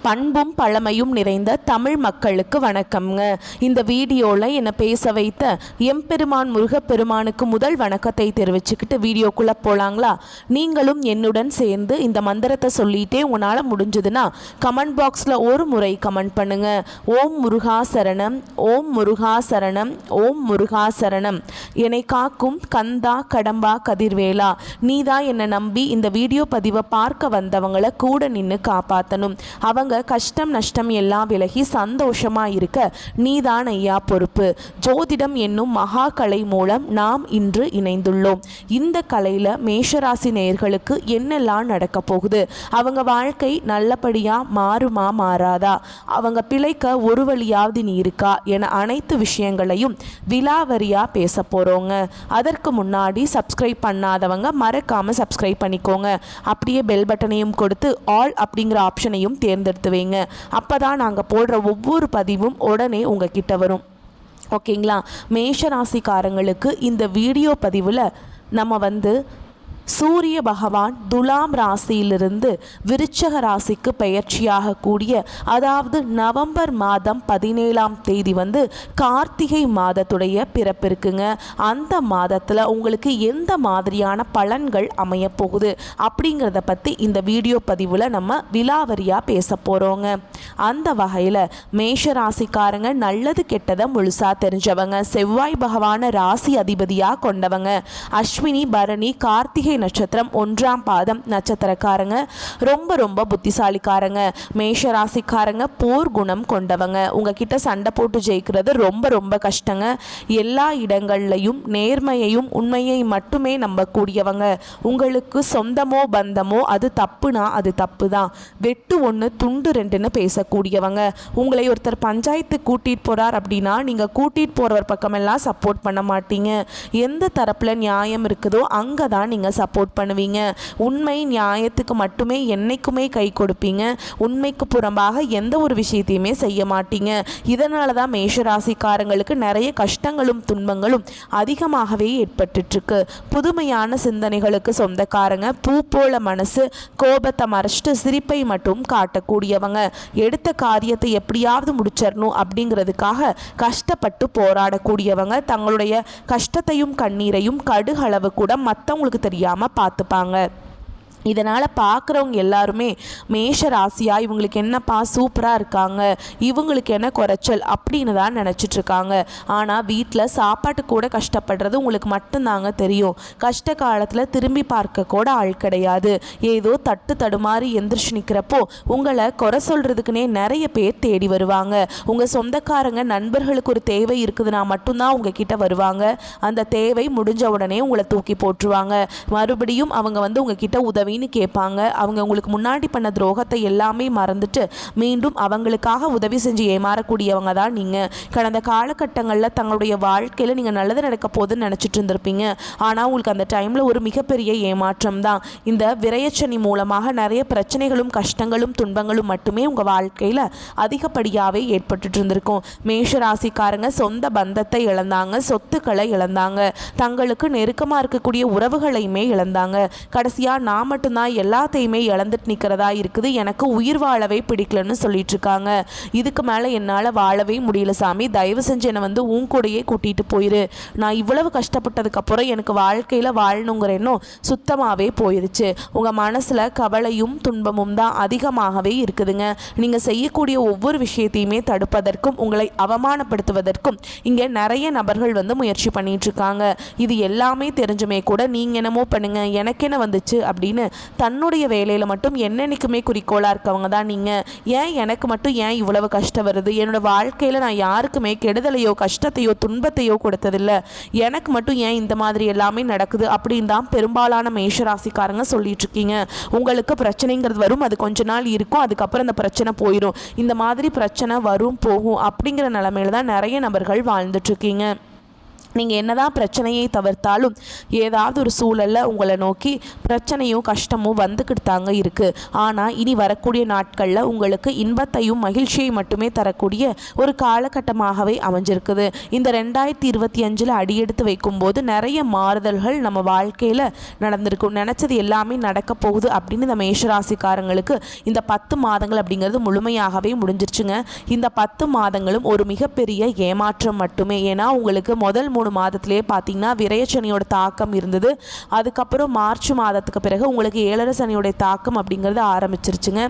பண்பும் பழமையும் நிறைந்த தமிழ் மக்களுக்கு வணக்கம்ங்க. இந்த வீடியோவில் என்னை பேச வைத்த எம்பெருமான் முருகப்பெருமானுக்கு முதல் வணக்கத்தை தெரிவிச்சுக்கிட்டு வீடியோக்குள்ளே போகலாங்களா? நீங்களும் என்னுடன் சேர்ந்து இந்த மந்திரத்தை சொல்லிகிட்டே உங்களால் முடிஞ்சதுன்னா கமெண்ட் பாக்ஸில் ஒரு முறை கமெண்ட் பண்ணுங்க. ஓம் முருகா சரணம், ஓம் முருகா சரணம், ஓம் முருகா சரணம். என்னை காக்கும் கந்தா கடம்பா கதிர்வேலா, நீதான் என்னை நம்பி இந்த வீடியோ பதிவை பார்க்க வந்தவங்களை கூட நின்று காப்பாற்றணும். அவங்க கஷ்டம் நஷ்டம் எல்லாம் விலகி சந்தோஷமா இருக்க நீதான் ஐயா பொறுப்பு. ஜோதிடம் என்னும் மகா கலை மூலம் நாம் இன்று இணைந்துள்ளோம். இந்த கலையில மேஷராசி நேயர்களுக்கு என்னெல்லாம் நடக்க போகுது, அவங்க வாழ்க்கை நல்லபடியா மாறுமா மாறாதா, அவங்க பிழைக்க ஒரு வழியாவது நீ இருக்கா என அனைத்து விஷயங்களையும் விலாவரியா பேச போறோங்க. அதற்கு முன்னாடி சப்ஸ்கிரைப் பண்ணாதவங்க மறக்காம சப்ஸ்கிரைப் பண்ணிக்கோங்க. அப்படியே பெல் பட்டனையும் கொடுத்து ஆல் அப்படிங்கிற ஆப்ஷனையும் தேர்ந்தெடுத்து வைங்க. அப்பதான் நாங்கள் போடுற ஒவ்வொரு பதிவும் உடனே உங்ககிட்ட வரும். ஓகேங்களா? மேஷ ராசிக்காரங்களுக்கு இந்த வீடியோ பதிவில் நம்ம சூரிய பகவான் துலாம் ராசியிலிருந்து விருச்சக ராசிக்கு பெயர்ச்சியாக கூடிய, அதாவது நவம்பர் மாதம் 17ஆம் தேதி கார்த்திகை மாதத்துடைய பிறப்பு இருக்குங்க. அந்த மாதத்தில் உங்களுக்கு எந்த மாதிரியான பலன்கள் அமைய போகுது அப்படிங்கிறத பற்றி இந்த வீடியோ பதிவில் நம்ம விலாவரியாக பேச போகிறோங்க. அந்த வகையில் மேஷ ராசிக்காரங்க நல்லது கெட்டதை முழுசாக தெரிஞ்சவங்க, செவ்வாய் பகவான ராசி அதிபதியாக கொண்டவங்க, அஸ்வினி பரணி கார்த்திகை நட்சத்திரம் 1ஆம் பாதம் நட்சத்திரக்காரங்க, ரொம்ப ரொம்ப புத்திசாலிக்காரங்க. மேஷ ராசிக்காரங்க போர் குணம் கொண்டவங்க. உங்ககிட்ட சண்டை போட்டு ஜெயிக்கிறது ரொம்ப ரொம்ப கஷ்டங்க. எல்லா இடங்கள்லையும் நேர்மையையும் உண்மையை மட்டுமே நம்பக்கூடியவங்க. உங்களுக்கு சொந்தமோ பந்தமோ அது தப்புனா அது தப்பு தான், வெட்டு 1 துண்டு 2ன்னு பேசக்கூடியவங்க. உங்களை ஒருத்தர் பஞ்சாயத்து கூட்டிகிட்டு போகிறார் அப்படின்னா நீங்கள் கூட்டிகிட்டு போகிறவர் பக்கமெல்லாம் சப்போர்ட் பண்ண மாட்டீங்க. எந்த தரப்பில் நியாயம் இருக்குதோ அங்கே தான் நீங்கள் சப்போர்ட் பண்ணுவீங்க. உண்மை நியாயத்துக்கு மட்டுமே என்னைக்குமே கை கொடுப்பீங்க. உண்மைக்கு புறம்பாக எந்த ஒரு விஷயத்தையுமே செய்ய மாட்டீங்க. இதனால தான் மேஷராசிக்காரங்களுக்கு நிறைய கஷ்டங்களும் துன்பங்களும் அதிகமாகவே ஏற்பட்டுருக்கு. புதுமையான சிந்தனைகளுக்கு சொந்தக்காரங்க, பூ போல மனசு, கோபத்தை மறைச்சிட்டு சிரிப்பை மட்டும் காட்டக்கூடியவங்க. எடுத்த காரியத்தை எப்படியாவது முடிச்சிடணும் அப்படிங்கிறதுக்காக கஷ்டப்பட்டு போராடக்கூடியவங்க. தங்களுடைய கஷ்டத்தையும் கண்ணீரையும் கடுகளவு கூட மற்றவங்களுக்கு தெரியாமல் பார்த்துப்பாங்க. இதனால் பார்க்குறவங்க எல்லாருமே மேஷ ராசியா இவங்களுக்கு என்னப்பா சூப்பராக இருக்காங்க, இவங்களுக்கு என்ன குறைச்சல் அப்படின்னு தான் நினச்சிட்ருக்காங்க. ஆனால் வீட்டில் சாப்பாட்டு கூட கஷ்டப்படுறது உங்களுக்கு மட்டும்தாங்க தெரியும். கஷ்ட காலத்தில் திரும்பி பார்க்க கூட ஆள் கிடையாது. ஏதோ தட்டு தடுமாறி எந்திரிச்சு நிற்கிறப்போ உங்களை குறை சொல்கிறதுக்குனே நிறைய பேர் தேடி வருவாங்க. உங்கள் சொந்தக்காரங்க நண்பர்களுக்கு ஒரு தேவை இருக்குதுன்னா மட்டும்தான் உங்ககிட்ட வருவாங்க. அந்த தேவை முடிஞ்ச உடனே உங்களை தூக்கி போட்டுருவாங்க. மறுபடியும் அவங்க உங்ககிட்ட உதவி கேட்பாங்க. அவங்க உங்களுக்கு முன்னாடி பண்ண துரோகத்தை எல்லாமே மறந்துட்டு மீண்டும் அவங்களுக்காக உதவி செஞ்சு ஏமாறக்கூடியவங்க தான் நீங்கள். கடந்த காலகட்டங்களில் தங்களுடைய வாழ்க்கையில் நீங்கள் நல்லது நடக்க போகுதுன்னு நினச்சிட்டு இருந்திருப்பீங்க. ஆனால் உங்களுக்கு அந்த டைமில் ஒரு மிகப்பெரிய ஏமாற்றம் தான். இந்த விரயச்சனி மூலமாக நிறைய பிரச்சனைகளும் கஷ்டங்களும் துன்பங்களும் மட்டுமே உங்கள் வாழ்க்கையில் அதிகப்படியாகவே ஏற்பட்டு இருந்திருக்கும். மேஷ ராசிக்காரங்க சொந்த பந்தத்தை இழந்தாங்க, சொத்துக்களை இழந்தாங்க, தங்களுக்கு நெருக்கமாக இருக்கக்கூடிய உறவுகளையுமே இழந்தாங்க. கடைசியாக நான் மட்டும்தான் எல்லாத்தையுமே இழந்துட்டு நிற்கிறதா இருக்குது, எனக்கு உயிர் வாழவே பிடிக்கலன்னு சொல்லிட்டு இருக்காங்க. இதுக்கு மேலே என்னால் வாழவே முடியல சாமி, தயவு செஞ்சு என்னை உன் கூடையே கூட்டிகிட்டு போயிரு. நான் இவ்வளவு கஷ்டப்பட்டதுக்கப்புறம் எனக்கு வாழ்க்கையில் வாழணுங்கிற எண்ணம் சுத்தமாகவே போயிடுச்சு. உங்கள் மனசில் கவலையும் துன்பமும் தான் அதிகமாகவே இருக்குதுங்க. நீங்கள் செய்யக்கூடிய ஒவ்வொரு விஷயத்தையுமே தடுப்பதற்கும் உங்களை அவமானப்படுத்துவதற்கும் இங்கே நிறைய நபர்கள் முயற்சி பண்ணிட்டு இருக்காங்க. இது எல்லாமே தெரிஞ்சுமே கூட நீங்கள் என்னமோ பண்ணுங்க எனக்கு என்ன வந்துச்சு அப்படின்னு தன்னுடைய வேலையில் மட்டும் என்னென்னைக்குமே குறிக்கோளாக இருக்கவங்க தான் நீங்கள். ஏன் எனக்கு மட்டும் ஏன் இவ்வளவு கஷ்டம் வருது, என்னோடய வாழ்க்கையில் நான் யாருக்குமே கெடுதலையோ கஷ்டத்தையோ துன்பத்தையோ கொடுத்ததில்லை, எனக்கு மட்டும் ஏன் இந்த மாதிரி எல்லாமே நடக்குது அப்படின்னு தான் பெரும்பாலான மேஷராசிக்காரங்க சொல்லிட்டு இருக்கீங்க. உங்களுக்கு பிரச்சனைங்கிறது வரும், அது கொஞ்ச நாள் இருக்கும், அதுக்கப்புறம் அந்த பிரச்சனை போயிடும். இந்த மாதிரி பிரச்சனை வரும் போகும் அப்படிங்கிற நிலைமையில தான் நிறைய நபர்கள் வாழ்ந்துட்டுருக்கீங்க. நீங்கள் என்னதான் பிரச்சனையை தவிர்த்தாலும் ஏதாவது ஒரு சூழலில் உங்களை நோக்கி பிரச்சனையும் கஷ்டமும் வந்துக்கிட்டு தாங்க இருக்குது. ஆனால் இனி வரக்கூடிய நாட்களில் உங்களுக்கு இன்பத்தையும் மகிழ்ச்சியை மட்டுமே தரக்கூடிய ஒரு காலகட்டமாகவே அமைஞ்சிருக்குது. இந்த 2025 அடியெடுத்து வைக்கும்போது நிறைய மாறுதல்கள் நம்ம வாழ்க்கையில் நடந்திருக்கும். நினச்சது எல்லாமே நடக்க போகுது அப்படின்னு இந்த மேஷராசிக்காரங்களுக்கு இந்த 10 மாதங்கள் அப்படிங்கிறது முழுமையாகவே முடிஞ்சிருச்சுங்க. இந்த 10 மாதங்களும் ஒரு மிகப்பெரிய ஏமாற்றம் மட்டுமே. ஏன்னா உங்களுக்கு முதல் 3 மாதத்திலே பார்த்தீங்கன்னா விரயச்சனியோட தாக்கம் இருந்தது. அதுக்கப்புறம் மார்ச் மாதத்துக்கு பிறகு உங்களுக்கு 7 சனியோட தாக்கம் அப்படிங்கிறது ஆரம்பிச்சிருச்சுங்க.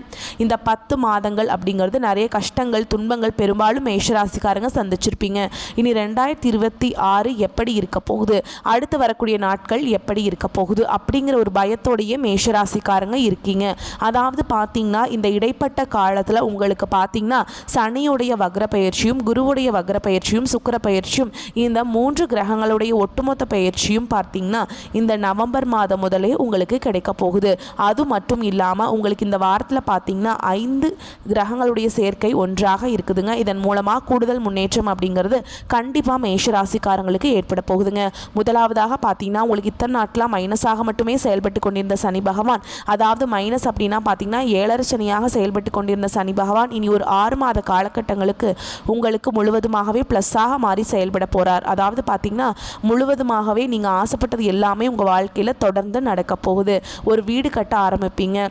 இந்த 10 மாதங்கள் அப்படிங்கிறது நிறைய கஷ்டங்கள் துன்பங்கள் பெரும்பாலும் மேஷராசிக்காரங்க சந்திச்சிருப்பீங்க. இனி 2026 எப்படி இருக்க போகுது, அடுத்து வரக்கூடிய நாட்கள் எப்படி இருக்க போகுது அப்படிங்கிற ஒரு பயத்தோடையே மேஷராசிக்காரங்க இருக்கீங்க. அதாவது பார்த்தீங்கன்னா இந்த இடைப்பட்ட காலத்தில் உங்களுக்கு பார்த்தீங்கன்னா சனியுடைய வக்ர பயிற்சியும் குருவுடைய வக்ர பயிற்சியும் சுக்கிர பயிற்சியும் இந்த 3 கிரகங்களுடைய ஒட்டுமொத்த பயிற்சியும் பார்த்தீங்கன்னா இந்த நவம்பர் மாதம் முதலே உங்களுக்கு கிடைக்க போகுது. அது மட்டும் இல்லாமல் உங்களுக்கு இந்த வாரத்தில் பார்த்தீங்கன்னா 5 கிரகங்களுடைய சேர்க்கை ஒன்றாக இருக்குதுங்க. இதன் மூலமாக கூடுதல் முன்னேற்றம் அப்படிங்கிறது கண்டிப்பாக மேஷராசிக்காரங்களுக்கு ஏற்பட போகுதுங்க. முதலாவதாக பார்த்தீங்கன்னா உங்களுக்கு இத்தனை நாட்களாக மைனஸாக மட்டுமே செயல்பட்டு கொண்டிருந்த சனி பகவான், அதாவது மைனஸ் அப்படின்னா பார்த்தீங்கன்னா 7 சனியாக செயல்பட்டு கொண்டிருந்த சனி பகவான் இனி ஒரு 6 மாத காலகட்டங்களுக்கு உங்களுக்கு முழுவதுமாகவே ப்ளஸ்ஸாக மாறி செயல்பட போகிறார். அதாவது பார்த்தீங்கன்னா முழுவதுமாகவே நீங்கள் ஆசைப்பட்டது எல்லாமே உங்கள் வாழ்க்கையில் தொடர்ந்து நடக்க போகுது. ஒரு வீடு கட்ட ஆரம்பிப்பீங்க,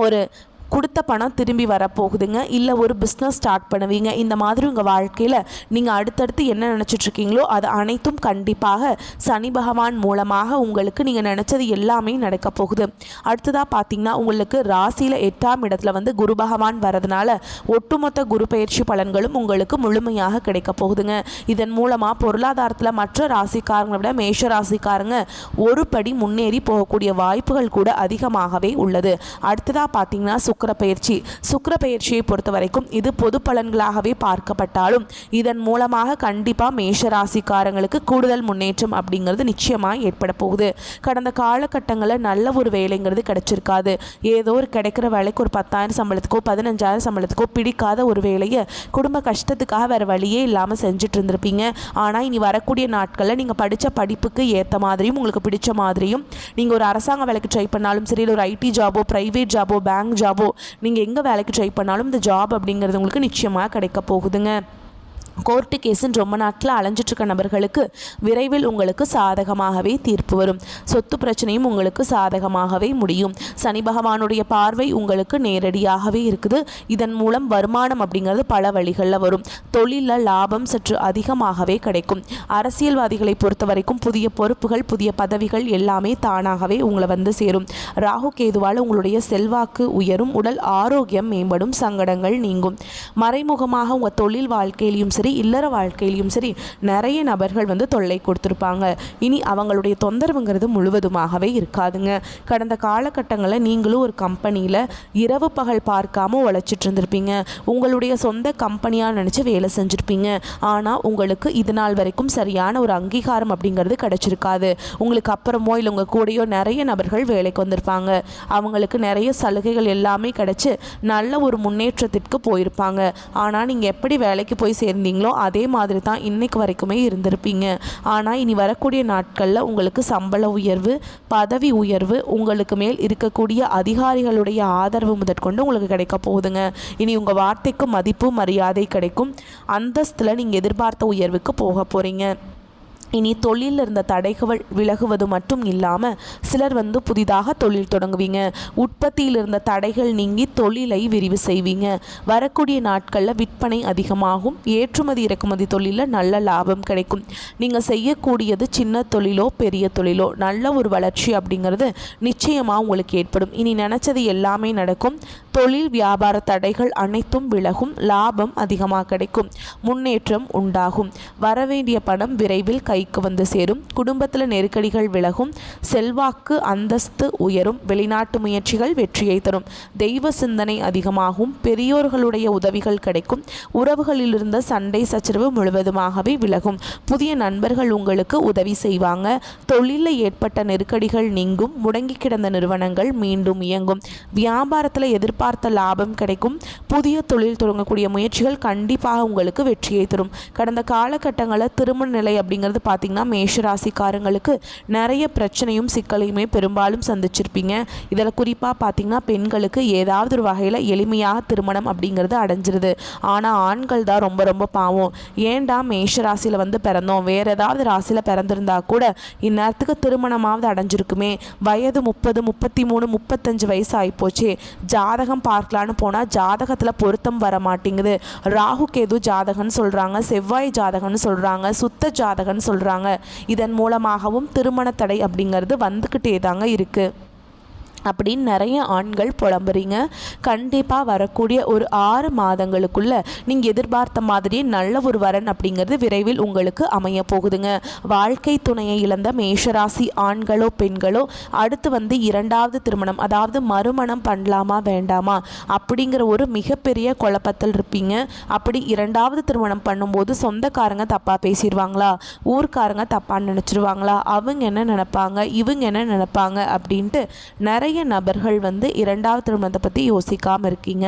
ஒரு கொடுத்த பணம் திரும்பி வரப்போகுதுங்க, இல்லை ஒரு பிஸ்னஸ் ஸ்டார்ட் பண்ணுவீங்க. இந்த மாதிரி உங்கள் வாழ்க்கையில் நீங்கள் அடுத்தடுத்து என்ன நினச்சிட்ருக்கீங்களோ அது அனைத்தும் கண்டிப்பாக சனி பகவான் மூலமாக உங்களுக்கு நீங்கள் நினச்சது எல்லாமே நடக்க போகுது. அடுத்ததாக பார்த்தீங்கன்னா உங்களுக்கு ராசியில் 8ஆம் இடத்துல வந்து குரு பகவான் வரதுனால ஒட்டுமொத்த குரு பயிற்சி பலன்களும் உங்களுக்கு முழுமையாக கிடைக்க போகுதுங்க. இதன் மூலமாக பொருளாதாரத்தில் மற்ற ராசிக்காரங்களை விட மேஷ ராசிக்காரங்க ஒரு படி முன்னேறி போகக்கூடிய வாய்ப்புகள் கூட அதிகமாகவே உள்ளது. அடுத்ததாக பார்த்தீங்கன்னா சுக்கிர பயிற்சியை பொறுத்த வரைக்கும் இது பொது பலன்களாகவே பார்க்கப்பட்டாலும் இதன் மூலமாக கண்டிப்பாக மேஷராசிக்காரங்களுக்கு கூடுதல் முன்னேற்றம் அப்படிங்கிறது நிச்சயமாக ஏற்பட போகுது. கடந்த காலகட்டங்களில் நல்ல ஒரு வேலைங்கிறது கிடைச்சிருக்காது. ஏதோ ஒரு கிடைக்கிற வேலைக்கு ஒரு 10,000 சம்பளத்துக்கோ 15,000 சம்பளத்துக்கோ பிடிக்காத ஒரு வேலையை குடும்ப கஷ்டத்துக்காக வேறு வழியே இல்லாமல் செஞ்சுட்டு இருந்திருப்பீங்க. ஆனால் இனி வரக்கூடிய நாட்களில் நீங்கள் படித்த படிப்புக்கு ஏற்ற மாதிரியும் உங்களுக்கு பிடிச்ச மாதிரியும் நீங்கள் ஒரு அரசாங்க வேலைக்கு ட்ரை பண்ணாலும் சரி, ஒரு ஐடி ஜாபோ ப்ரைவேட் ஜாபோ பேங்க் ஜாபோ நீங்கள் எங்கே வேலைக்கு ட்ரை பண்ணாலும் இந்த ஜாப் அப்படிங்கிறது உங்களுக்கு நிச்சயமாக கிடைக்க போகுதுங்க. கோர்ட்டு கேஸுன்னு ரொம்ப நாட்டில் அலைஞ்சிட்ருக்க நபர்களுக்கு விரைவில் உங்களுக்கு சாதகமாகவே தீர்ப்பு வரும். சொத்து பிரச்சனையும் உங்களுக்கு சாதகமாகவே முடியும். சனி பகவானுடைய பார்வை உங்களுக்கு நேரடியாகவே இருக்குது. இதன் மூலம் வருமானம் அப்படிங்கிறது பல வழிகளில் வரும். தொழிலில் லாபம் சற்று அதிகமாகவே கிடைக்கும். அரசியல்வாதிகளை பொறுத்த வரைக்கும் புதிய பொறுப்புகள் புதிய பதவிகள் எல்லாமே தானாகவே உங்களை வந்து சேரும். ராகு கேதுவால் உங்களுடைய செல்வாக்கு உயரும். உடல் ஆரோக்கியம் மேம்படும். சங்கடங்கள் நீங்கும். மறைமுகமாக உங்கள் தொழில் வாழ்க்கையிலையும் சரி இல்லற வாழ்க்கையிலையும் சரி நிறைய நபர்கள் வந்து தொல்லை கொடுத்துருப்பாங்க. இனி அவங்களுடைய தொந்தரவுங்கிறது முழுவதுமாகவே இருக்காதுங்க. கடந்த காலகட்டங்களில் நீங்களும் ஒரு கம்பெனியில் இரவு பகல் பார்க்காம உழைச்சிட்டு இருந்திருப்பீங்க. உங்களுடைய சொந்த கம்பெனியாக நினச்சி வேலை செஞ்சுருப்பீங்க. ஆனால் உங்களுக்கு இது நாள் வரைக்கும் சரியான ஒரு அங்கீகாரம் அப்படிங்கிறது கிடைச்சிருக்காது. உங்களுக்கு அப்புறமோ இல்லை உங்கள் கூடயோ நிறைய நபர்கள் வேலைக்கு வந்திருப்பாங்க. அவங்களுக்கு நிறைய சலுகைகள் எல்லாமே கிடைச்சி நல்ல ஒரு முன்னேற்றத்திற்கு போயிருப்பாங்க. ஆனால் நீங்கள் எப்படி வேலைக்கு போய் சேர்ந்தீங்களோ அதே மாதிரி தான் இன்னைக்கு வரைக்குமே இருந்திருப்பீங்க. ஆனால் இனி வரக்கூடிய நாட்களில் உங்களுக்கு சம்பள உயர்வு பதவி உயர்வு உங்களுக்கு மேல் இருக்கக்கூடிய அதிகாரிகளுடைய ஆதரவு முதற்கொண்டு உங்களுக்கு கிடைக்க போகுதுங்க. இனி உங்கள் வார்த்தைக்கு மதிப்பு மரியாதை கிடைக்கும். அந்தஸ்தில் நீங்கள் எதிர்பார்த்த உயர்வுக்கு போக போகிறீங்க. இனி தொழிலில் இருந்த தடைகள் விலகுவது மட்டும் இல்லாமல் சிலர் வந்து புதிதாக தொழில் தொடங்குவீங்க. உற்பத்தியில் இருந்த தடைகள் நீங்கி தொழிலை விரிவு செய்வீங்க. வரக்கூடிய நாட்களில் விற்பனை அதிகமாகும். ஏற்றுமதி இறக்குமதி தொழிலில் நல்ல லாபம் கிடைக்கும். நீங்கள் செய்யக்கூடியது சின்ன தொழிலோ பெரிய தொழிலோ நல்ல ஒரு வளர்ச்சி அப்படிங்கிறது நிச்சயமாக உங்களுக்கு ஏற்படும். இனி நினச்சது எல்லாமே நடக்கும். தொழில் வியாபார தடைகள் அனைத்தும் விலகும். லாபம் அதிகமாக கிடைக்கும். முன்னேற்றம் உண்டாகும். வரவேண்டிய பணம் விரைவில் கைக்கு வந்து சேரும். குடும்பத்தில் நெருக்கடிகள் விலகும். செல்வாக்கு அந்தஸ்து உயரும். வெளிநாட்டு முயற்சிகள் வெற்றியை தரும். தெய்வ சிந்தனை அதிகமாகும். பெரியோர்களுடைய உதவிகள் கிடைக்கும். உறவுகளில் இருந்த சண்டை சச்சரவு முழுவதுமாகவே விலகும். புதிய நண்பர்கள் உங்களுக்கு உதவி செய்வாங்க. தொழிலில் ஏற்பட்ட நெருக்கடிகள் நீங்கும். முடங்கி கிடந்த நிறுவனங்கள் மீண்டும் இயங்கும். வியாபாரத்தில் எதிர்பார்த்த லாபம் கிடைக்கும். புதிய தொழில் தொடங்கக்கூடிய முயற்சிகள் கண்டிப்பாக உங்களுக்கு வெற்றியை தரும். கடந்த காலகட்டங்களில் திருமண நிலை அப்படிங்கிறது பார்த்திங்கன்னா மேஷராசிக்காரங்களுக்கு நிறைய பிரச்சனையும் சிக்கலையுமே பெரும்பாலும் சந்திச்சிருப்பீங்க. இதில் குறிப்பாக பார்த்திங்கன்னா பெண்களுக்கு ஏதாவது ஒரு வகையில் எளிமையாக திருமணம் அப்படிங்கிறது அடைஞ்சிருது. ஆனால் ஆண்கள் தான் ரொம்ப ரொம்ப பாவம். ஏன்டா மேஷராசியில் வந்து பிறந்தோம், வேறு ஏதாவது ராசியில் பிறந்திருந்தா கூட இந்நேரத்துக்கு திருமணமாவது அடைஞ்சிருக்குமே, வயது 30, 33, 35 வயசு ஆகிப்போச்சே, ஜாதகம் பார்க்கலான்னு போனால் ஜாதகத்தில் பொருத்தம் வர மாட்டேங்குது, ராகு கேது ஜாதகம்னு சொல்கிறாங்க, செவ்வாய் ஜாதகம்னு சொல்கிறாங்க, சுத்த ஜாதகம்னு சொல்கிறாங்க. இதன் மூலமாகவும் திருமண தடை அப்படிங்கிறது வந்துக்கிட்டே தாங்க இருக்குது அப்படின்னு நிறைய ஆண்கள் புலம்புறீங்க. கண்டிப்பாக வரக்கூடிய ஒரு 6 மாதங்களுக்குள்ளே நீங்கள் எதிர்பார்த்த மாதிரியே நல்ல ஒரு வரன் அப்படிங்கிறது விரைவில் உங்களுக்கு அமைய போகுதுங்க. வாழ்க்கை துணையை இழந்த மேஷராசி ஆண்களோ பெண்களோ அடுத்து வந்து 2வது திருமணம், அதாவது மறுமணம் பண்ணலாமா வேண்டாமா அப்படிங்கிற ஒரு மிகப்பெரிய குழப்பத்தில் இருப்பீங்க. அப்படி 2வது திருமணம் பண்ணும்போது சொந்தக்காரங்க தப்பாக பேசிடுவாங்களா, ஊர்க்காரங்க தப்பாக நினச்சிருவாங்களா, அவங்க என்ன நினைப்பாங்க, இவங்க என்ன நினைப்பாங்க அப்படின்ட்டு நிறைய நபர்கள் வந்து 2வது திருமணத்தை பற்றி யோசிக்காமல் இருக்கீங்க.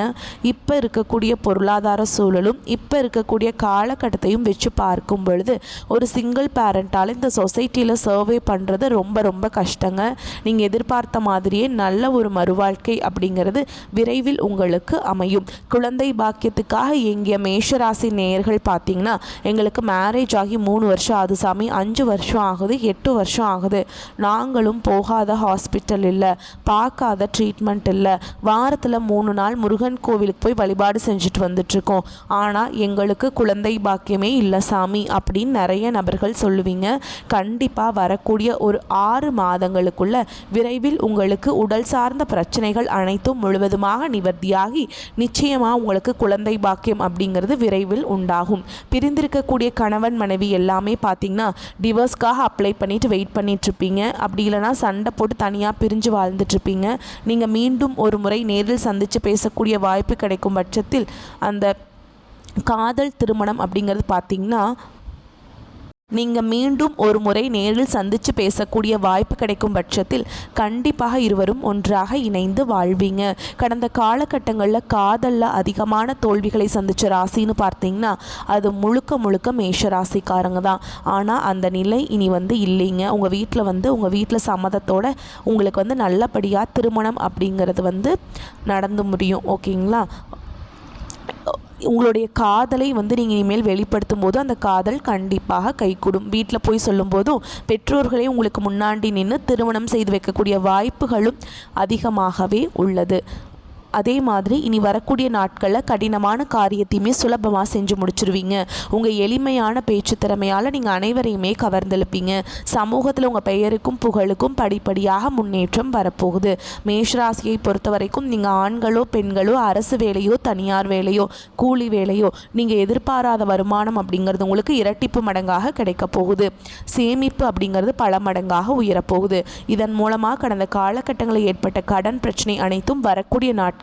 இப்போ இருக்கக்கூடிய பொருளாதார சூழலும் இப்போ இருக்கக்கூடிய காலகட்டத்தையும் வச்சு பார்க்கும் பொழுது ஒரு சிங்கிள் பேரண்டால் இந்த சொசைட்டியில் சர்வே பண்ணுறது ரொம்ப ரொம்ப கஷ்டங்க. நீங்கள் எதிர்பார்த்த மாதிரியே நல்ல ஒரு மறுவாழ்க்கை அப்படிங்கிறது விரைவில் உங்களுக்கு அமையும். குழந்தை பாக்கியத்துக்காக எங்கிய மேஷராசி நேயர்கள் பார்த்தீங்கன்னா எங்களுக்கு மேரேஜ் ஆகி 3 வருஷம் ஆகுது சாமி, 5 வருஷம் ஆகுது, 8 வருஷம் ஆகுது, நாங்களும் போகாத ஹாஸ்பிட்டல் இல்லை, பார்க்காத ட்ரீட்மெண்ட் இல்லை, வாரத்தில் 3 நாள் முருகன் கோவிலுக்கு போய் வழிபாடு செஞ்சுட்டு வந்துட்ருக்கோம், ஆனால் எங்களுக்கு குழந்தை பாக்கியமே இல்லை சாமி அப்படின்னு நிறைய நபர்கள் சொல்லுவீங்க. கண்டிப்பாக வரக்கூடிய ஒரு 6 மாதங்களுக்குள்ள விரைவில் உங்களுக்கு உடல் சார்ந்த பிரச்சனைகள் அனைத்தும் முழுவதுமாக நிவர்த்தியாகி நிச்சயமாக உங்களுக்கு குழந்தை பாக்கியம் அப்படிங்கிறது விரைவில் உண்டாகும். பிரிந்திருக்கக்கூடிய கணவன் மனைவி எல்லாமே பார்த்தீங்கன்னா டிவோர்ஸ்க்காக அப்ளை பண்ணிட்டு வெயிட் பண்ணிட்டுருப்பீங்க. அப்படி இல்லைனா சண்டை போட்டு தனியாக பிரிஞ்சு வாழ்ந்துட்டுருப்பீங்க. நீங்கள் மீண்டும் ஒரு முறை நேரில் சந்தித்து பேசக்கூடிய வாய்ப்பு கிடைக்கும் பட்சத்தில் அந்த காதல் திருமணம் அப்படிங்கிறது பார்த்திங்கன்னா நீங்கள் மீண்டும் ஒரு முறை நேரில் சந்தித்து பேசக்கூடிய வாய்ப்பு கிடைக்கும் பட்சத்தில் கண்டிப்பாக இருவரும் ஒன்றாக இணைந்து வாழ்வீங்க. கடந்த காலகட்டங்களில் காதலில் அதிகமான தோல்விகளை சந்தித்த ராசின்னு பார்த்தீங்கன்னா அது முழுக்க முழுக்க மேஷ ராசிக்காரங்க தான். ஆனால் அந்த நிலை இனி வந்து இல்லைங்க. உங்கள் வீட்டில் சம்மதத்தோடு உங்களுக்கு வந்து நல்லபடியாக திருமணம் அப்படிங்கிறது வந்து நடந்து முடியும். ஓகேங்களா? உங்களுடைய காதலை வந்து நீங்கள் இனிமேல் வெளிப்படுத்தும் போது அந்த காதல் கண்டிப்பாக கைகூடும். வீட்டில் போய் சொல்லும்போதும் பெற்றோர்களே உங்களுக்கு முன்னாடி நின்று திருமணம் செய்து வைக்கக்கூடிய வாய்ப்புகளும் அதிகமாகவே உள்ளது. அதே மாதிரி இனி வரக்கூடிய நாட்களில் கடினமான காரியத்தையுமே சுலபமாக செஞ்சு முடிச்சிருவீங்க. உங்கள் எளிமையான பேச்சு திறமையால் நீங்கள் அனைவரையுமே கவர்ந்தெழுப்பீங்க. சமூகத்தில் உங்கள் பெயருக்கும் புகழுக்கும் படிப்படியாக முன்னேற்றம் வரப்போகுது. மேஷராசியை பொறுத்த வரைக்கும் நீங்கள் ஆண்களோ பெண்களோ அரசு வேலையோ தனியார் வேலையோ கூலி வேலையோ நீங்கள் எதிர்பாராத வருமானம் அப்படிங்கிறது உங்களுக்கு இரட்டிப்பு மடங்காக கிடைக்க போகுது. சேமிப்பு அப்படிங்கிறது பல மடங்காக உயரப்போகுது. இதன் மூலமாக கடந்த காலகட்டங்களில் ஏற்பட்ட கடன் பிரச்சனை அனைத்தும் வரக்கூடிய நாட்களில்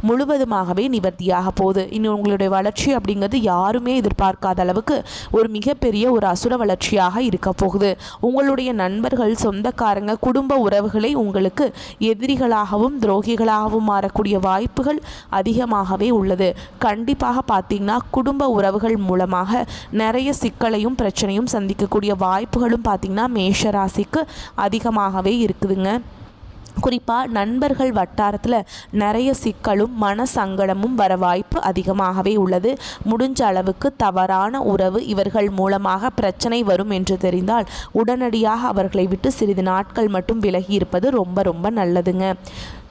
முழுவதுமாகவே நிவர்த்தியாக போகுது. இன்னும் உங்களுடைய வளர்ச்சி அப்படிங்கிறது யாருமே எதிர்பார்க்காத அளவுக்கு ஒரு மிகப்பெரிய ஒரு அசுர வளர்ச்சியாக இருக்க போகுது. உங்களுடைய நண்பர்கள், சொந்தக்காரங்க, குடும்ப உறவுகளை உங்களுக்கு எதிரிகளாகவும் துரோகிகளாகவும் மாறக்கூடிய வாய்ப்புகள் அதிகமாகவே உள்ளது. கண்டிப்பாக பார்த்தீங்கன்னா குடும்ப உறவுகள் மூலமாக நிறைய சிக்கலையும் பிரச்சனையும் சந்திக்கக்கூடிய வாய்ப்புகளும் பார்த்தீங்கன்னா மேஷராசிக்கு அதிகமாகவே இருக்குதுங்க. குறிப்பாக நண்பர்கள் வட்டாரத்தில் நிறைய சிக்கலும் மன சங்கடமும் வர வாய்ப்பு அதிகமாகவே உள்ளது. முடிஞ்ச அளவுக்கு தவறான உறவு இவர்கள் மூலமாக பிரச்சனை வரும் என்று தெரிந்தால் உடனடியாக அவர்களை விட்டு சிறிது நாட்கள் மட்டும் விலகி இருப்பது ரொம்ப ரொம்ப நல்லதுங்க.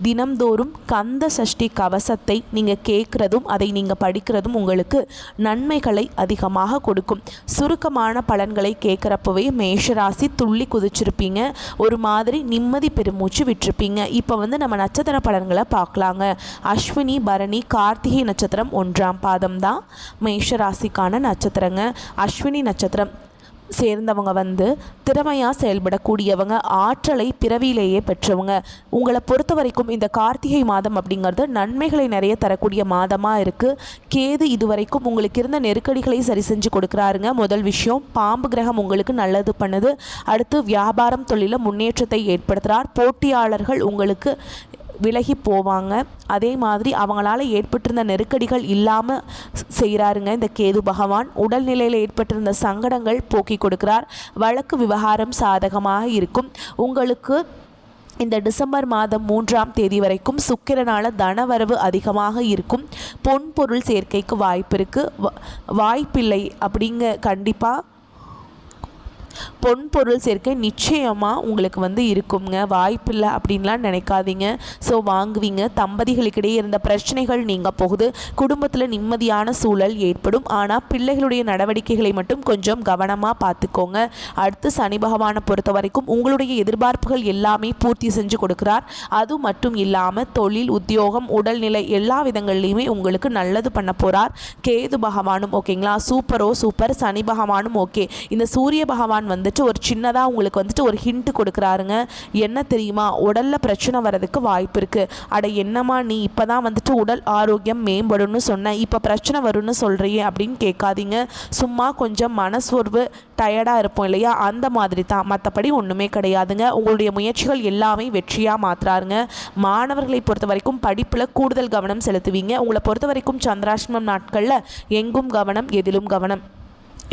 தினம்தோறும் கந்த சஷ்டி கவசத்தை நீங்கள் கேட்குறதும் அதை நீங்கள் படிக்கிறதும் உங்களுக்கு நன்மைகளை அதிகமாக கொடுக்கும். சுருக்கமான பலன்களை கேட்குறப்பவே மேஷராசி துள்ளி குதிச்சிருப்பீங்க. ஒரு மாதிரி நிம்மதி பெருமூச்சு விட்டுருப்பீங்க. இப்போ வந்து நம்ம நட்சத்திர பலன்களை பார்க்கலாங்க. அஸ்வினி, பரணி, கார்த்திகை நட்சத்திரம் 1ஆம் பாதம் தான் மேஷராசிக்கான நட்சத்திரங்க. அஸ்வினி நட்சத்திரம் சேர்ந்தவங்க வந்து திறமையாக செயல்படக்கூடியவங்க, ஆற்றலை பிறவியிலேயே பெற்றவங்க. உங்களை பொறுத்த வரைக்கும் இந்த கார்த்திகை மாதம் அப்படிங்கிறது நன்மைகளை நிறைய தரக்கூடிய மாதமாக இருக்குது. கேது இதுவரைக்கும் உங்களுக்கு இருந்த நெருக்கடிகளை சரி செஞ்சு கொடுக்குறாருங்க. முதல் விஷயம், பாம்பு கிரகம் உங்களுக்கு நல்லது பண்ணுது. அடுத்து வியாபாரம் தொழிலில் முன்னேற்றத்தை ஏற்படுத்துகிறார். போட்டியாளர்கள் உங்களுக்கு விலகி போவாங்க. அதே மாதிரி அவங்களால ஏற்பட்டிருந்த நெருக்கடிகள் இல்லாமல் செய்கிறாருங்க இந்த கேது பகவான். உடல்நிலையில் ஏற்பட்டிருந்த சங்கடங்கள் போக்கி கொடுக்கிறார். வழக்கு விவகாரம் சாதகமாக இருக்கும். உங்களுக்கு இந்த டிசம்பர் மாதம் 3ஆம் தேதி வரைக்கும் சுக்கிரனால தனவரவு அதிகமாக இருக்கும். பொன் பொருள் சேர்க்கைக்கு வாய்ப்பு இருக்குது. வாய்ப்பில்லை அப்படிங்க, கண்டிப்பாக பொன் பொருள் சேர்க்கை நிச்சயமாக உங்களுக்கு இருக்குங்க. வாய்ப்பில்லை அப்படின்லாம் நினைக்காதீங்க. ஸோ வாங்குவீங்க. தம்பதிகளுக்கிடையே இருந்த பிரச்சனைகள் நீங்க போகுது. குடும்பத்தில் நிம்மதியான சூழல் ஏற்படும். ஆனால் பிள்ளைகளுடைய நடவடிக்கைகளை மட்டும் கொஞ்சம் கவனமாக பார்த்துக்கோங்க. அடுத்து சனி பகவானை பொறுத்த வரைக்கும் உங்களுடைய எதிர்பார்ப்புகள் எல்லாமே பூர்த்தி செஞ்சு கொடுக்குறார். அது மட்டும் இல்லாமல் தொழில், உத்தியோகம், உடல்நிலை எல்லா விதங்கள்லையுமே உங்களுக்கு நல்லது பண்ண போகிறார். கேது பகவானும் ஓகேங்களா, சூப்பர். சனி பகவானும் ஓகே. இந்த சூரிய பகவான் ஒரு சின்னதாக உங்களுக்கு ஒரு ஹிண்ட் கொடுக்குறாருங்க. என்ன தெரியுமா, உடலில் பிரச்சனை வர்றதுக்கு வாய்ப்பு இருக்குது. அட என்னம்மா நீ இப்போ தான் உடல் ஆரோக்கியம் மேம்படும்னு சொன்ன, இப்போ பிரச்சனை வரும்னு சொல்கிறியே அப்படின்னு கேட்காதீங்க. சும்மா கொஞ்சம் மனசோர்வு, டயர்டாக இருப்போம் இல்லையா, அந்த மாதிரி தான். மற்றபடி ஒன்றுமே கிடையாதுங்க. உங்களுடைய முயற்சிகள் எல்லாமே வெற்றியாக மாற்றுறாருங்க. மாணவர்களை பொறுத்த வரைக்கும் படிப்பில் கூடுதல் கவனம் செலுத்துவீங்க. உங்களை பொறுத்த வரைக்கும் சந்திராஷ்டமம் நாட்களில் எங்கும் கவனம், எதிலும் கவனம்.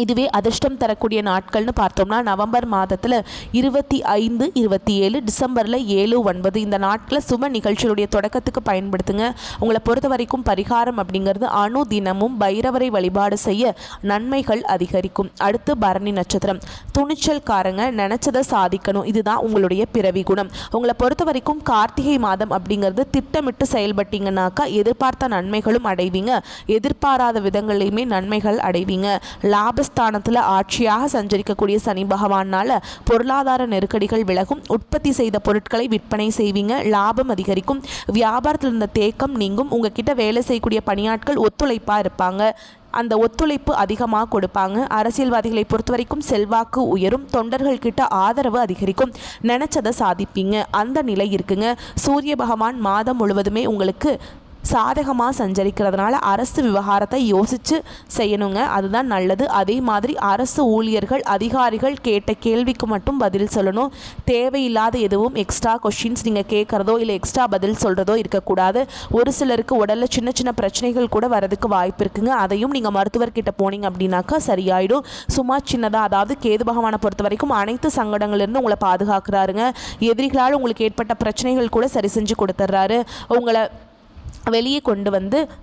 இதுவே அதிர்ஷ்டம் தரக்கூடிய நாட்கள்னு பார்த்தோம்னா நவம்பர் மாதத்தில் 25, 27, டிசம்பரில் 7, 9 இந்த நாட்களில் சுப நிகழ்ச்சிகளுடைய தொடக்கத்துக்கு பயன்படுத்துங்க. உங்களை பொறுத்த வரைக்கும் பரிகாரம் அப்படிங்கிறது அணு தினமும் பைரவரை வழிபாடு செய்ய நன்மைகள் அதிகரிக்கும். அடுத்து பரணி நட்சத்திரம். துணிச்சல்காரங்க, நினச்சதை சாதிக்கணும், இதுதான் உங்களுடைய பிறவி குணம். உங்களை பொறுத்த வரைக்கும் கார்த்திகை மாதம் அப்படிங்கிறது திட்டமிட்டு செயல்பட்டீங்கன்னாக்கா எதிர்பார்த்த நன்மைகளும் அடைவீங்க. எதிர்பாராத விதங்களையுமே நன்மைகள் அடைவீங்க. லாபஸ்தானத்தில் ஆட்சியாக சஞ்சரிக்கக்கூடிய சனி பகவானால் பொருளாதார நெருக்கடிகள் விலகும். உற்பத்தி செய்த பொருட்களை விற்பனை செய்வீங்க. லாபம் அதிகரிக்கும். வியாபாரத்தில் இருந்த தேக்கம் நீங்கும். உங்ககிட்ட வேலை செய்யக்கூடிய பணியாட்கள் ஒத்துழைப்பாக இருப்பாங்க. அந்த ஒத்துழைப்பு அதிகமாக கொடுப்பாங்க. அரசியல்வாதிகளை பொறுத்த வரைக்கும் செல்வாக்கு உயரும். தொண்டர்கள் கிட்ட ஆதரவு அதிகரிக்கும். நினச்சதை சாதிப்பீங்க. அந்த நிலை இருக்குங்க. சூரிய பகவான் மாதம் முழுவதுமே உங்களுக்கு சாதகமாக சஞ்சரிக்கிறதுனால அரசு விவகாரத்தை யோசித்து செய்யணுங்க. அதுதான் நல்லது. அதே மாதிரி அரசு ஊழியர்கள், அதிகாரிகள் கேட்ட கேள்விக்கு மட்டும் பதில் சொல்லணும். தேவையில்லாத எதுவும் எக்ஸ்ட்ரா கொஷின்ஸ் நீங்கள் கேட்குறதோ இல்லை எக்ஸ்ட்ரா பதில் சொல்கிறதோ இருக்கக்கூடாது. ஒரு சிலருக்கு உடலில் சின்ன சின்ன பிரச்சனைகள் கூட வரதுக்கு வாய்ப்பு இருக்குங்க. அதையும் நீங்கள் மருத்துவர்கிட்ட போனீங்க அப்படின்னாக்கா சரியாயிடும். சும்மா சின்னதாக, அதாவது கேது பகவானை பொறுத்த வரைக்கும் அனைத்து சங்கடங்கள்லேருந்து உங்களை பாதுகாக்கிறாருங்க. எதிரிகளால் உங்களுக்கு ஏற்பட்ட பிரச்சனைகள் கூட சரி செஞ்சு கொடுத்துட்றாரு. உங்களை வெளியே கொண்டு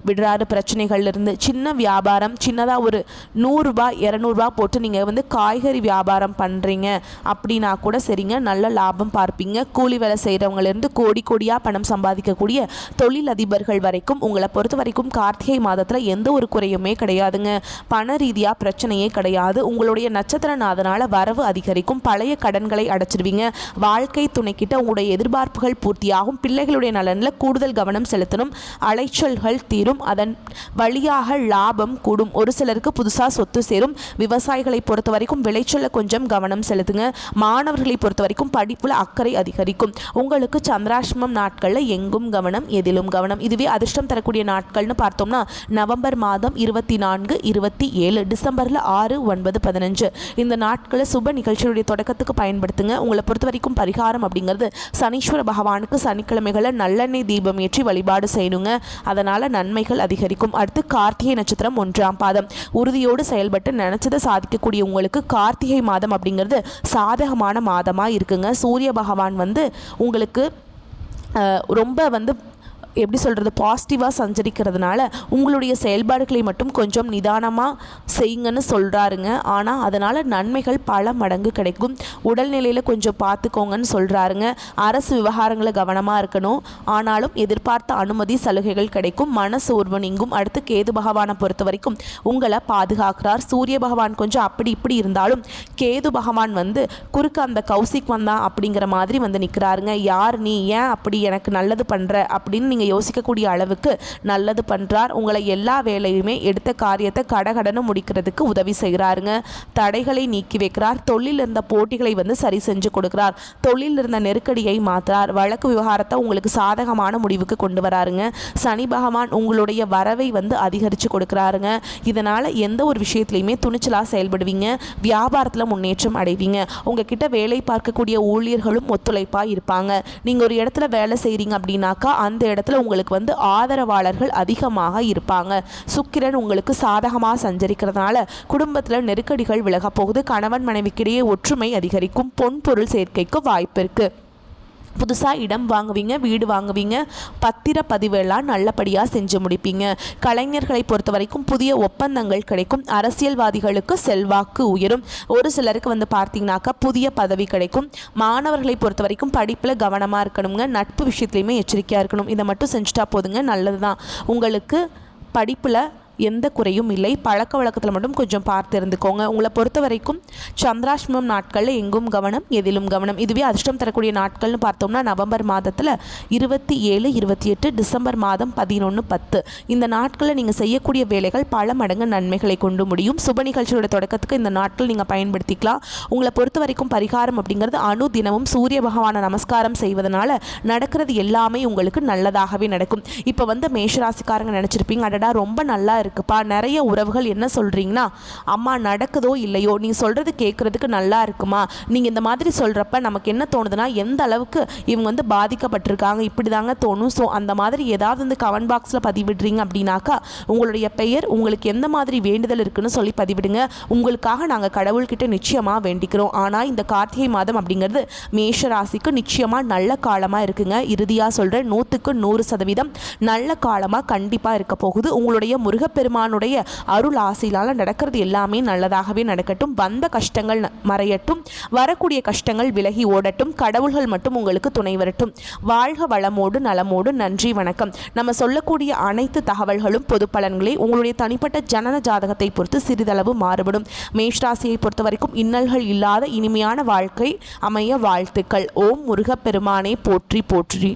விடுறாரு பிரச்சனைகள்லேருந்து. சின்ன வியாபாரம், சின்னதாக ஒரு 100 ரூபாய் 200 ரூபா போட்டு நீங்கள் காய்கறி வியாபாரம் பண்ணுறீங்க அப்படின்னா கூட சரிங்க, நல்ல லாபம் பார்ப்பீங்க. கூலி வேலை செய்கிறவங்கலேருந்து கோடியாக பணம் சம்பாதிக்கக்கூடிய தொழில் அதிபர்கள் வரைக்கும் உங்களை பொறுத்த வரைக்கும் கார்த்திகை மாதத்தில் எந்த ஒரு குறையுமே கிடையாதுங்க. பண ரீதியாக பிரச்சனையே கிடையாது. உங்களுடைய நட்சத்திரநாதனால் வரவு அதிகரிக்கும். பழைய கடன்களை அடைச்சிடுவீங்க. வாழ்க்கை துணைக்கிட்ட உங்களுடைய எதிர்பார்ப்புகள் பூர்த்தியாகும். பிள்ளைகளுடைய நலனில் கூடுதல் கவனம் செலுத்தணும். அலைச்சல்கள் தீரும். அதன் வழியாக லாபம் கூடும். ஒரு சிலருக்கு புதுசாக சொத்து சேரும். விவசாயிகளை பொறுத்த வரைக்கும் விளைச்சல கொஞ்சம் கவனம் செலுத்துங்க. மாணவர்களை பொறுத்த வரைக்கும் படிப்புல அக்கறை அதிகரிக்கும். உங்களுக்கு சந்திராஷ்டமம் நாட்களில் எங்கும் கவனம், எதிலும் கவனம். இதுவே அதிர்ஷ்டம் தரக்கூடிய நாட்கள்னு பார்த்தோம்னா நவம்பர் மாதம் 24, 27, டிசம்பரில் 6, 9, 15 இந்த நாட்களை சுப நிகழ்ச்சியுடைய தொடக்கத்துக்கு பயன்படுத்துங்க. உங்களை பொறுத்த வரைக்கும் பரிகாரம் அப்படிங்கிறது சனீஸ்வர பகவானுக்கு சனிக்கிழமைகளை நல்லெண்ணெய் தீபம் ஏற்றி வழிபாடு செய்யணுங்க. அதனால நன்மைகள் அதிகரிக்கும். அடுத்து கார்த்திகை நட்சத்திரம் 1ஆம் பாதம். உறுதியோடு செயல்பட்டு நினைச்சதை சாதிக்கக்கூடிய உங்களுக்கு கார்த்திகை மாதம் அப்படிங்கிறது சாதகமான மாதமாக இருக்குங்க. சூரிய பகவான் உங்களுக்கு ரொம்ப எப்படி சொல்கிறது, பாசிட்டிவாக சஞ்சரிக்கிறதுனால உங்களுடைய செயல்பாடுகளை மட்டும் கொஞ்சம் நிதானமாக செய்யுங்கன்னு சொல்கிறாருங்க. ஆனால் அதனால் நன்மைகள் பல மடங்கு கிடைக்கும். உடல்நிலையில் கொஞ்சம் பார்த்துக்கோங்கன்னு சொல்கிறாருங்க. அரசு விவகாரங்களை கவனமாக இருக்கணும். ஆனாலும் எதிர்பார்த்த அனுமதி, சலுகைகள் கிடைக்கும். மன சோர்வு நீங்கும். அடுத்து கேது பகவானை பொறுத்த வரைக்கும் உங்களை பாதுகாக்கிறார். சூரிய பகவான் கொஞ்சம் அப்படி இப்படி இருந்தாலும் கேது பகவான் குறுக்க அந்த கௌசிக் வந்தான் அப்படிங்கிற மாதிரி நிற்கிறாருங்க. யார் நீ, ஏன் அப்படி எனக்கு நல்லது பண்ணுற அப்படின்னு நீங்கள் நீங்கள் யோசிக்கக்கூடிய அளவுக்கு நல்லது பண்ணுறார். உங்களை எல்லா வேலையுமே எடுத்த காரியத்தை கடகடன்னு முடிக்கிறதுக்கு உதவி செய்கிறாருங்க. தடைகளை நீக்கி வைக்கிறார். தொழில் இருந்த போட்டிகளை சரி செஞ்சு கொடுக்கிறார். தொழில் இருந்த நெருக்கடியை மாற்றுறார். வழக்கு விவகாரத்தை உங்களுக்கு சாதகமான முடிவுக்கு கொண்டு வராருங்க. சனி பகவான் உங்களுடைய வரவை அதிகரித்து கொடுக்குறாருங்க. இதனால் எந்த ஒரு விஷயத்துலையுமே துணிச்சலாக செயல்படுவீங்க. வியாபாரத்தில் முன்னேற்றம் அடைவீங்க. உங்ககிட்ட வேலை பார்க்கக்கூடிய ஊழியர்களும் ஒத்துழைப்பாக இருப்பாங்க. நீங்கள் ஒரு இடத்துல வேலை செய்கிறீங்க அப்படின்னாக்கா அந்த இடத்துல உங்களுக்கு ஆதரவாளர்கள் அதிகமாக இருப்பாங்க. சுக்கிரன் உங்களுக்கு சாதகமாக சஞ்சரிக்கிறதுனால குடும்பத்தில் நெருக்கடிகள் விலக போகுது. கணவன் மனைவிக்கிடையே ஒற்றுமை அதிகரிக்கும். பொன் பொருள் சேர்க்கைக்கு வாய்ப்பு இருக்குது. புதுசாக இடம் வாங்குவீங்க, வீடு வாங்குவீங்க, பத்திரப்பதிவு எல்லாம் நல்லபடியாக செஞ்சு முடிப்பீங்க. கலைஞர்களை பொறுத்த வரைக்கும் புதிய ஒப்பந்தங்கள் கிடைக்கும். அரசியல்வாதிகளுக்கு செல்வாக்கு உயரும். ஒரு சிலருக்கு பார்த்தீங்கன்னாக்கா புதிய பதவி கிடைக்கும். மாணவர்களை பொறுத்த வரைக்கும் படிப்பில் கவனமாக இருக்கணுங்க. நட்பு விஷயத்துலையுமே எச்சரிக்கையாக இருக்கணும். இதை மட்டும் செஞ்சுட்டா போதுங்க, நல்லது தான். உங்களுக்கு படிப்பில் எந்த குறையும் இல்லை. பழக்க வழக்கத்தில் மட்டும் கொஞ்சம் பார்த்து இருந்துக்கோங்க. உங்களை பொறுத்த வரைக்கும் சந்திராஷ்டமம் நாட்களில் எங்கும் கவனம், எதிலும் கவனம். இதுவே அதிர்ஷ்டம் தரக்கூடிய நாட்கள்னு பார்த்தோம்னா நவம்பர் மாதத்தில் 27, 28, டிசம்பர் மாதம் 11, 10 இந்த நாட்களில் நீங்கள் செய்யக்கூடிய வேலைகள் பல மடங்கு நன்மைகளை கொண்டு முடியும். சுப நிகழ்ச்சியோட தொடக்கத்துக்கு இந்த நாட்கள் நீங்கள் பயன்படுத்திக்கலாம். உங்களை பொறுத்த வரைக்கும் பரிகாரம் அப்படிங்கிறது அணு தினமும் சூரிய பகவானை நமஸ்காரம் செய்வதனால நடக்கிறது எல்லாமே உங்களுக்கு நல்லதாகவே நடக்கும். இப்போ மேஷராசிக்காரங்க நினச்சிருப்பீங்க, அடடா ரொம்ப நல்லா இருக்குப்பா, நிறைய உறவுகள் என்ன சொல்கிறீங்கன்னா அம்மா நடக்குதோ இல்லையோ நீ சொல்கிறது கேட்குறதுக்கு நல்லா இருக்குமா, நீங்கள் இந்த மாதிரி சொல்கிறப்ப நமக்கு என்ன தோணுதுன்னா எந்த அளவுக்கு இவங்க பாதிக்கப்பட்டிருக்காங்க இப்படி தாங்க தோணும். ஸோ அந்த மாதிரி ஏதாவது கமெண்ட் பாக்ஸில் பதிவிடுறீங்க அப்படின்னாக்கா உங்களுடைய பெயர், உங்களுக்கு எந்த மாதிரி வேண்டுதல் இருக்குன்னு சொல்லி பதிவிடுங்க. உங்களுக்காக நாங்கள் கடவுள்கிட்ட நிச்சயமாக வேண்டிக்கிறோம். ஆனால் இந்த கார்த்திகை மாதம் அப்படிங்கிறது மேஷ ராசிக்கு நிச்சயமாக நல்ல காலமாக இருக்குங்க. இறுதியாக சொல்கிறேன், 100க்கு 100% நல்ல காலமாக கண்டிப்பாக இருக்க போகுது. உங்களுடைய முருகப்பெருமானுடைய அருள் ஆசையினால் நடக்கிறது எல்லாமே நல்லதாகவே நடக்கட்டும். வந்த கஷ்டங்கள் மறையட்டும், வரக்கூடிய கஷ்டங்கள் விலகி ஓடட்டும். கடவுள்கள் மட்டும் உங்களுக்கு துணை வரட்டும். வாழ்க வளமோடு நலமோடு. நன்றி, வணக்கம். நம்ம சொல்லக்கூடிய அனைத்து தகவல்களும் பொது பலன்களே. உங்களுடைய தனிப்பட்ட ஜனன ஜாதகத்தை பொறுத்து சிறிதளவு மாறுபடும். மேஷராசியை பொறுத்த வரைக்கும் இன்னல்கள் இல்லாத இனிமையான வாழ்க்கை அமைய வாழ்த்துக்கள். ஓம் முருகப்பெருமானே போற்றி போற்றி.